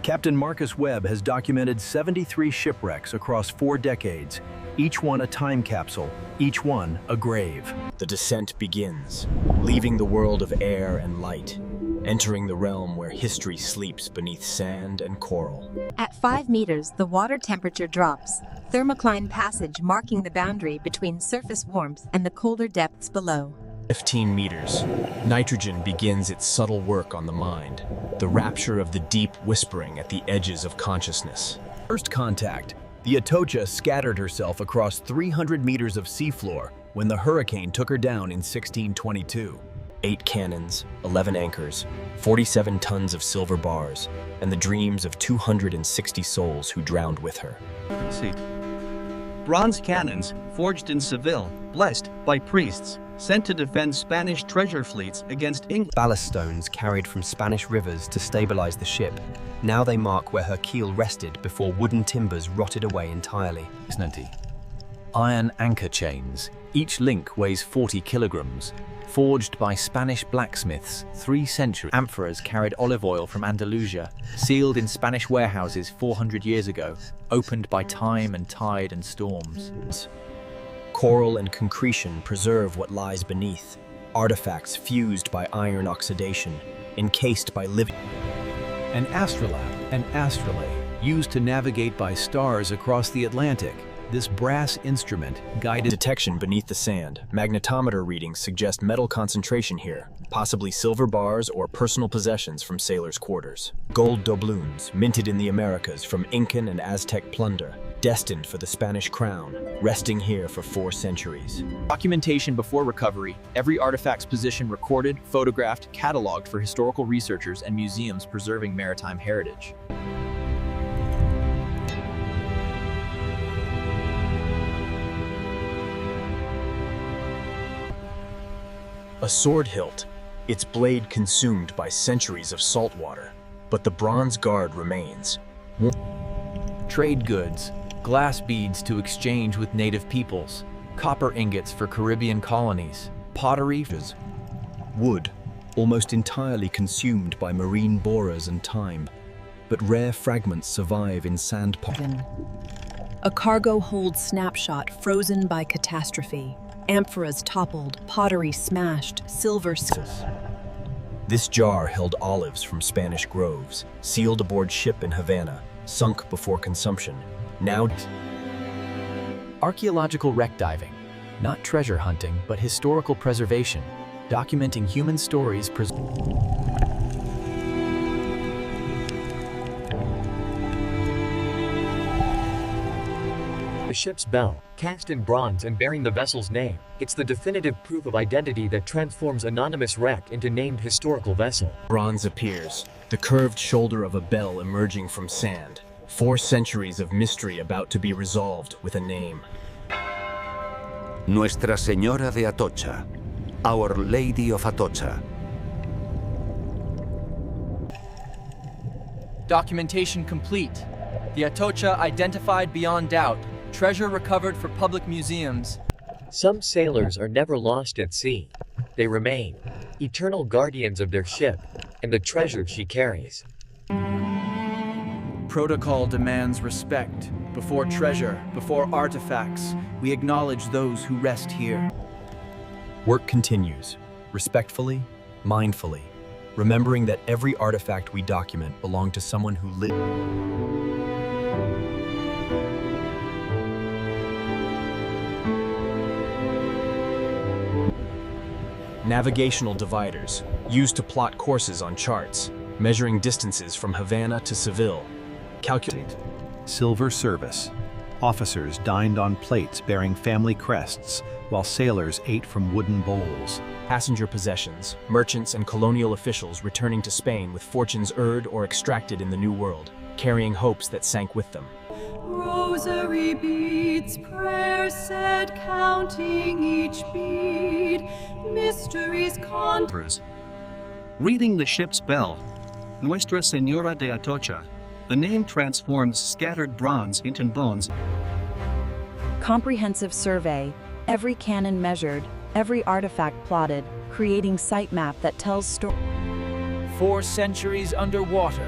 Captain Marcus Webb has documented 73 shipwrecks across 4 decades, each one a time capsule, each one a grave. The descent begins, leaving the world of air and light, entering the realm where history sleeps beneath sand and coral. At 5 meters, the water temperature drops, thermocline passage marking the boundary between surface warmth and the colder depths below. 15 meters, nitrogen begins its subtle work on the mind, the rapture of the deep whispering at the edges of consciousness. First contact, the Atocha scattered herself across 300 meters of seafloor when the hurricane took her down in 1622. 8 cannons, 11 anchors, 47 tons of silver bars, and the dreams of 260 souls who drowned with her. Bronze cannons, forged in Seville, blessed by priests, sent to defend Spanish treasure fleets against England. Ballast stones carried from Spanish rivers to stabilize the ship. Now they mark where her keel rested before wooden timbers rotted away entirely. Iron anchor chains, each link weighs 40 kilograms, forged by Spanish blacksmiths 3 centuries. Amphoras carried olive oil from Andalusia, sealed in Spanish warehouses 400 years ago, opened by time and tide and storms. Coral and concretion preserve what lies beneath, artifacts fused by iron oxidation, encased by living. An astrolabe, an astrolabe, used to navigate by stars across the Atlantic. This brass instrument guided Detection beneath the sand. Magnetometer readings suggest metal concentration here, possibly silver bars or personal possessions from sailors' quarters. Gold doubloons, minted in the Americas from Incan and Aztec plunder, destined for the Spanish crown, resting here for 4 centuries. Documentation before recovery, every artifact's position recorded, photographed, cataloged for historical researchers and museums preserving maritime heritage. A sword hilt, its blade consumed by centuries of salt water, but the bronze guard remains. Trade goods, glass beads to exchange with native peoples, copper ingots for Caribbean colonies, pottery, wood, almost entirely consumed by marine borers and time, but rare fragments survive in sand pockets. A cargo hold snapshot frozen by catastrophe. Amphoras toppled, pottery smashed, silver. This jar held olives from Spanish groves, sealed aboard ship in Havana, sunk before consumption. Now, archaeological wreck diving, not treasure hunting, but historical preservation, documenting human stories. The ship's bell, cast in bronze and bearing the vessel's name, it's the definitive proof of identity that transforms anonymous wreck into named historical vessel. Bronze appears, the curved shoulder of a bell emerging from sand. 4 centuries of mystery about to be resolved with a name. Nuestra Señora de Atocha, Our Lady of Atocha. Documentation complete. The Atocha identified beyond doubt. Treasure recovered for public museums. Some sailors are never lost at sea. They remain eternal guardians of their ship and the treasure she carries. Protocol demands respect. Before treasure, before artifacts, we acknowledge those who rest here. Work continues, respectfully, mindfully, remembering that every artifact we document belonged to someone who lived. Navigational dividers, used to plot courses on charts, measuring distances from Havana to Seville. Calculate. Silver service. Officers dined on plates bearing family crests, while sailors ate from wooden bowls. Passenger possessions, merchants and colonial officials returning to Spain with fortunes earned or extracted in the New World, carrying hopes that sank with them. Rosary beads, prayer said, counting each bead, mysteries Reading the ship's bell, Nuestra Señora de Atocha, the name transforms scattered bronze into bones. Comprehensive survey, every cannon measured, every artifact plotted, creating site map that tells stories. 4 centuries underwater,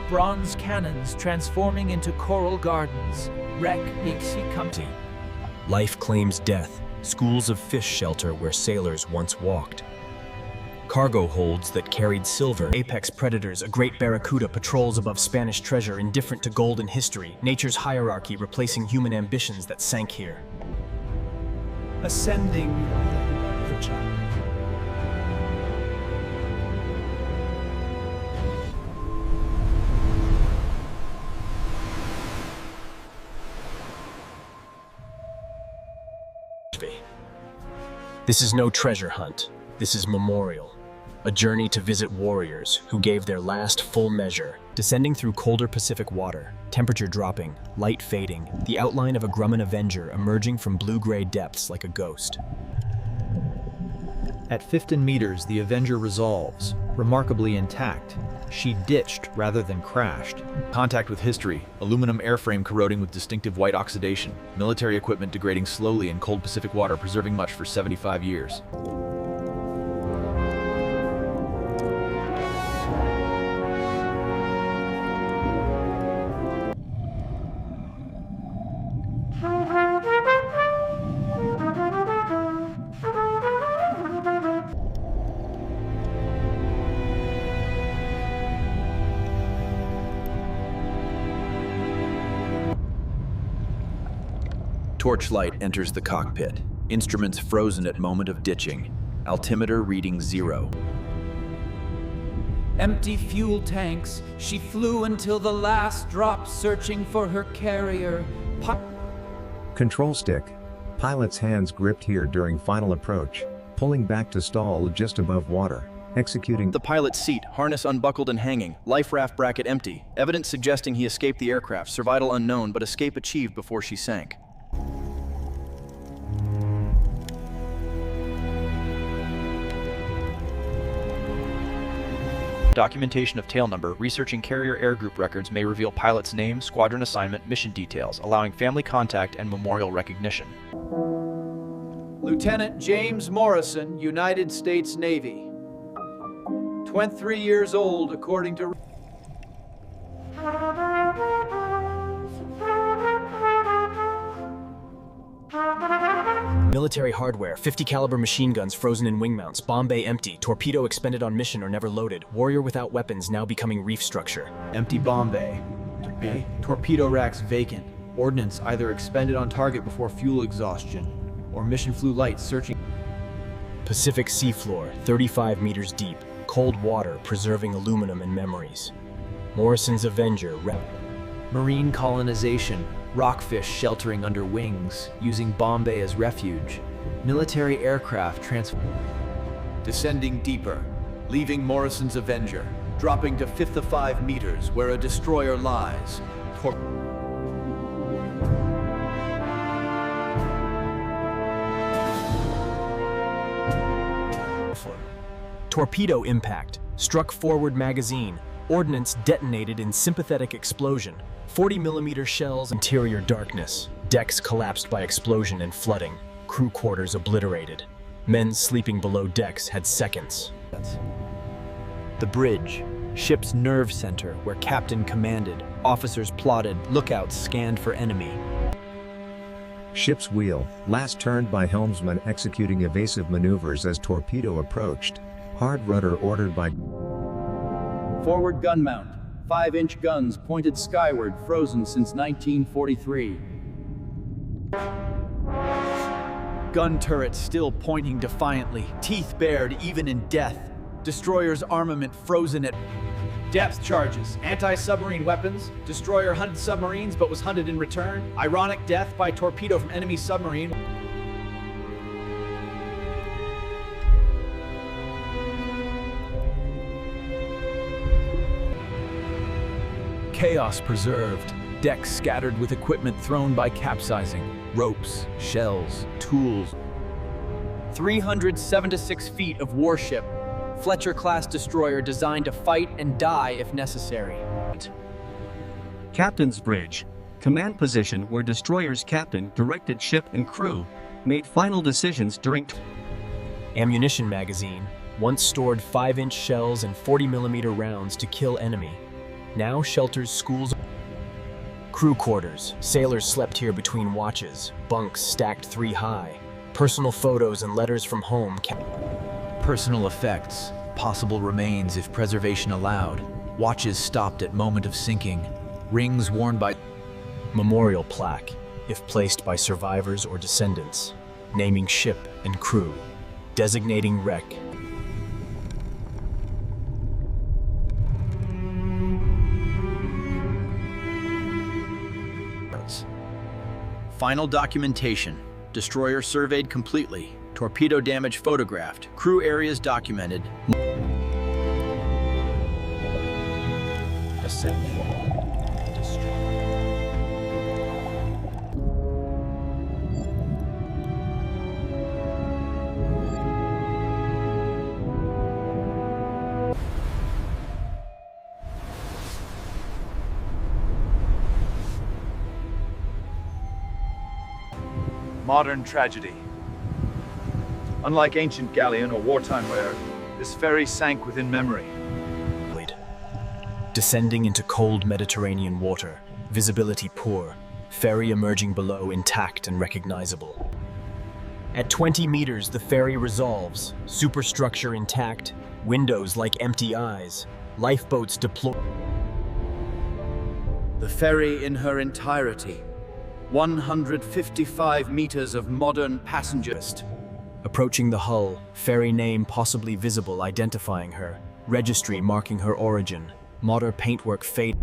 bronze cannons transforming into coral gardens. Wreck Ixi. Life claims death, schools of fish shelter where sailors once walked. Cargo holds that carried silver. Apex predators, a great barracuda patrols above Spanish treasure, indifferent to gold and history, nature's hierarchy replacing human ambitions that sank here. Ascending. This is no treasure hunt. This is memorial. A journey to visit warriors who gave their last full measure. Descending through colder Pacific water, temperature dropping, light fading, the outline of a Grumman Avenger emerging from blue-gray depths like a ghost. At 15 meters, the Avenger resolves, remarkably intact. She ditched rather than crashed. Contact with history, aluminum airframe corroding with distinctive white oxidation, military equipment degrading slowly in cold Pacific water, preserving much for 75 years. Torchlight enters the cockpit. Instruments frozen at moment of ditching. Altimeter reading 0. Empty fuel tanks, she flew until the last drop, searching for her carrier. Control stick. Pilot's hands gripped here during final approach, pulling back to stall just above water. Executing the pilot's seat, harness unbuckled and hanging, life raft bracket empty. Evidence suggesting he escaped the aircraft, survival unknown, but escape achieved before she sank. Documentation of tail number, researching carrier air group records may reveal pilot's name, squadron assignment, mission details, allowing family contact and memorial recognition. Lieutenant James Morrison, United States Navy. 23 years old, according to... Military hardware, 50 caliber machine guns frozen in wing mounts, bomb bay empty, torpedo expended on mission or never loaded, warrior without weapons now becoming reef structure. Empty bomb bay. Torpedo racks vacant. Ordnance either expended on target before fuel exhaustion, or mission flew light searching. Pacific seafloor, 35 meters deep, cold water preserving aluminum and memories. Morrison's Avenger rep. Marine colonization. Rockfish sheltering under wings, using Bombay as refuge. Military aircraft Descending deeper, leaving Morrison's Avenger, dropping to 5th of 5 meters where a destroyer lies. Torpedo impact, struck forward magazine, ordnance detonated in sympathetic explosion. 40mm shells, interior darkness, decks collapsed by explosion and flooding, crew quarters obliterated. Men sleeping below decks had seconds. The bridge, ship's nerve center where captain commanded, officers plotted, lookouts scanned for enemy. Ship's wheel, last turned by helmsman executing evasive maneuvers as torpedo approached. Hard rudder ordered by... Forward gun mount. 5-inch guns pointed skyward, frozen since 1943. Gun turrets still pointing defiantly, teeth bared even in death. Destroyer's armament frozen at depth charges, anti-submarine weapons. Destroyer hunted submarines but was hunted in return. Ironic death by torpedo from enemy submarine. Chaos preserved, decks scattered with equipment thrown by capsizing, ropes, shells, tools. 376 feet of warship, Fletcher-class destroyer designed to fight and die if necessary. Captain's Bridge, command position where destroyer's captain directed ship and crew, made final decisions during... Ammunition magazine, once stored 5-inch shells and 40mm rounds to kill enemy. now shelters schools. Crew quarters. Sailors slept here between watches, bunks stacked 3 high. Personal photos and letters from home. Personal effects, possible remains if preservation allowed, watches stopped at moment of sinking, rings worn by... Memorial plaque, if placed by survivors or descendants, naming ship and crew, designating wreck. Final documentation. Destroyer surveyed completely. Torpedo damage photographed. Crew areas documented. Modern tragedy. Unlike ancient Galleon or wartime wear, this ferry sank within memory. Descending into cold Mediterranean water, visibility poor, ferry emerging below intact and recognizable. At 20 meters, the ferry resolves, superstructure intact, windows like empty eyes, lifeboats deployed. The ferry in her entirety. 155 meters of modern passengers. Approaching the hull, ferry name possibly visible identifying her, registry marking her origin, modern paintwork fade.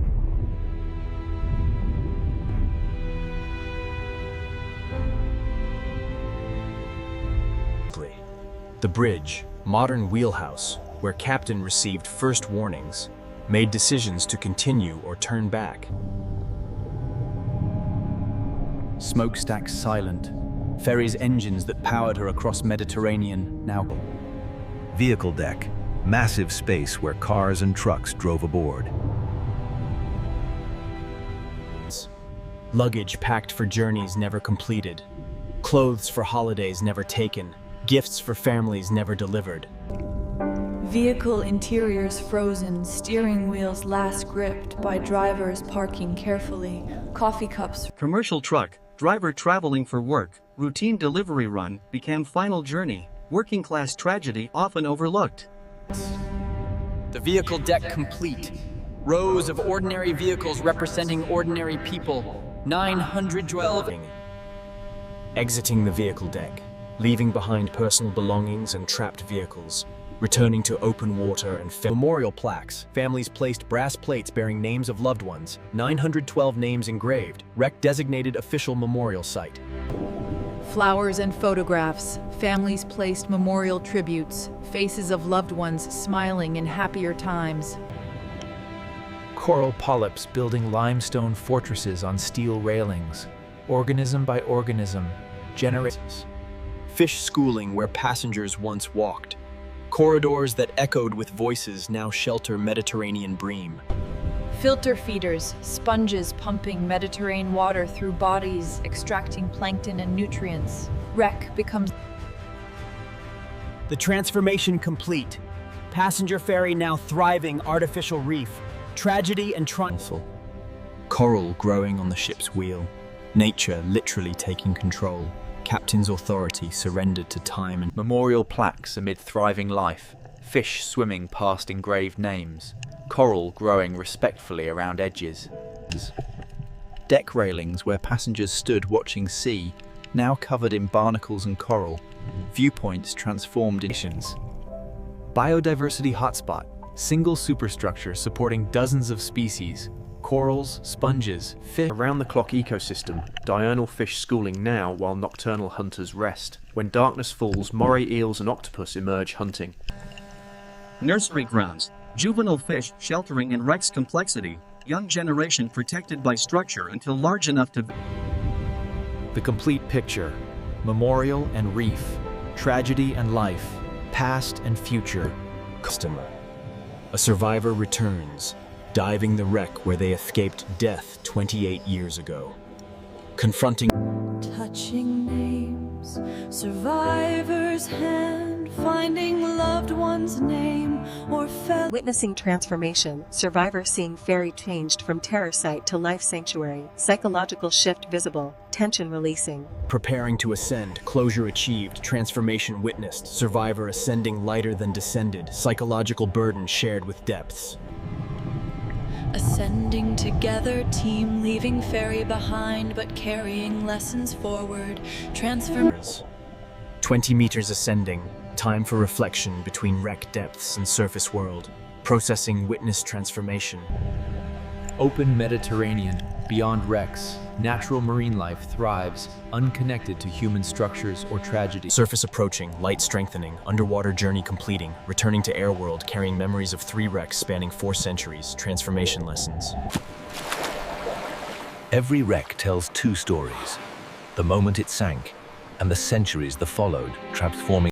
The bridge, modern wheelhouse, where captain received first warnings, made decisions to continue or turn back. Smokestacks silent. Ferry's engines that powered her across Mediterranean now. Vehicle deck, massive space where cars and trucks drove aboard. Luggage packed for journeys never completed. Clothes for holidays never taken. Gifts for families never delivered. Vehicle interiors frozen, steering wheels last gripped by drivers parking carefully, coffee cups. Commercial truck, driver traveling for work, routine delivery run, became final journey, working class tragedy often overlooked. The vehicle deck complete. Rows of ordinary vehicles representing ordinary people. 912. Exiting the vehicle deck, leaving behind personal belongings and trapped vehicles. Returning to open water and memorial plaques. Families placed brass plates bearing names of loved ones. 912 names engraved. Wreck designated official memorial site. Flowers and photographs. Families placed memorial tributes. Faces of loved ones smiling in happier times. Coral polyps building limestone fortresses on steel railings. Organism by organism. Generations. Fish schooling where passengers once walked. Corridors that echoed with voices now shelter Mediterranean bream. Filter feeders, sponges pumping Mediterranean water through bodies, extracting plankton and nutrients. Wreck becomes... The transformation complete. Passenger ferry now thriving artificial reef. Tragedy and triumph. Coral growing on the ship's wheel. Nature literally taking control. Captain's authority surrendered to time and... Memorial plaques amid thriving life. Fish swimming past engraved names. Coral growing respectfully around edges. Deck railings where passengers stood watching sea, now covered in barnacles and coral. Viewpoints transformed in nations. Biodiversity hotspot. Single superstructure supporting dozens of species. Corals, sponges, fish. Around-the-clock ecosystem, diurnal fish schooling now while nocturnal hunters rest. When darkness falls, moray eels and octopus emerge hunting. Nursery grounds, juvenile fish sheltering in wreck's complexity, young generation protected by structure until large enough to... The complete picture. Memorial and reef. Tragedy and life. Past and future. Customer. A survivor returns. Diving the wreck where they escaped death 28 years ago. Confronting... Touching names, survivor's hand, finding loved loved one's name or fellow. Witnessing transformation, survivor seeing ferry changed from terror site to life sanctuary, psychological shift visible, tension releasing. Preparing to ascend, closure achieved, transformation witnessed, survivor ascending lighter than descended, psychological burden shared with depths. Ascending together, team leaving ferry behind but carrying lessons forward. 20 meters ascending, time for reflection between wreck depths and surface world. Processing witness transformation. Open Mediterranean, beyond wrecks, natural marine life thrives, unconnected to human structures or tragedy. Surface approaching, light strengthening, underwater journey completing, returning to air world carrying memories of 3 wrecks spanning 4 centuries, transformation lessons. Every wreck tells 2 stories. The moment it sank, and the centuries that followed, transforming